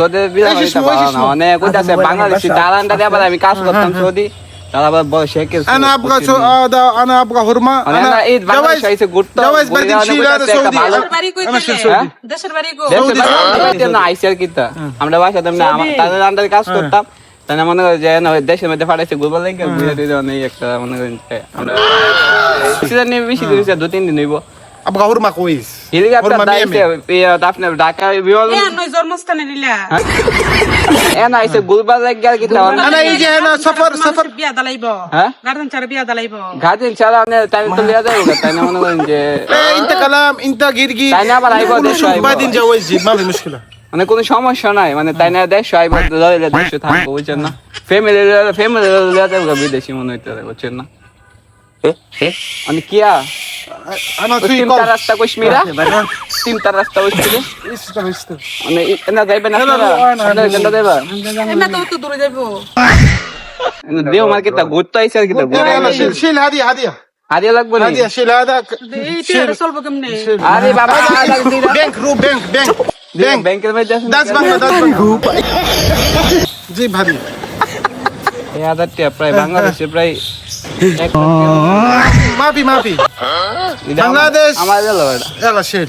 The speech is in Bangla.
তোদের বিলা হইতে পারো না অনেক কইতাছে বাংলাদেশি দালানটা দিয়ে আবার আমি কাজ করতাম সৌদি তারা আবার বসে কে انا ابغى انا ابغى هرمه انا ঈদ বাংলাদেশ আইছে ঘুরতে جواز بعدين شيل هذا سعودي বাড়ি কই انا شيل দিলে سعودي দেশের বাড়ি কো দেশের না আইসি আর কিতা আমরা বাসা তেমনি তাদের আন্ডারে কাজ করতাম তাই না মনে করে যে না দেশের মধ্যে ফাটাইছে গ্লোবাল লিংকে বুঝে দিতে অনেক একটা মনে করেন আমরা সিজন নিয়ে বেশি দিন 2-3 দিন হইব ابغى هرمه كويس হেলিকপ্টার দাইছে আপনার ঢাকা বিমান এ নয় জন্মস্থানে নিলা এনা আইছে গ্লোবাল লিংকে আর কিতা انا يجي هنا سفر বিয়া দালাইবো হ্যাঁ গার্ডেন চার বিয়া দালাইবো গাদিন চালা নে তাই তো লিয়া যাবে তাই না মনে করেন যে إيه، انت كلام انت قرقي তাই না আবার আইবো দেশ আইবো بعدين جواز جيب ما في مشكله মানে কোনো সমস্যা নাই মানে তাই না দেশ আইবো লইলে দেশে থাকবো বুঝছেন না ফ্যামিলি লিয়া যাবে বিদেশি মনে হইতে বুঝছেন না মানে কিয়া انا في তিনটা রাস্তা কইছমিরা তিনটা রাস্তা কইছমিরা মানে এনা যাইবেন আপনারা গন্ডা দেবা এমা তো দূরে যাইবো দেও মার্কেটটা ঘুরতে আইছে আর কি يلا شيل هذه هديه হারিয়া লাগবে না هديه شيل هذا এই টিয়ারে চলবো কেমনে আরে বাবা بنك روح بنك ব্যাংকের মধ্যে داس بنك جيب هذه এই হাজার টাকা প্রায় বাংলাদেশে প্রায় ما في বাংলাদেশ আমার গেল يلا شيل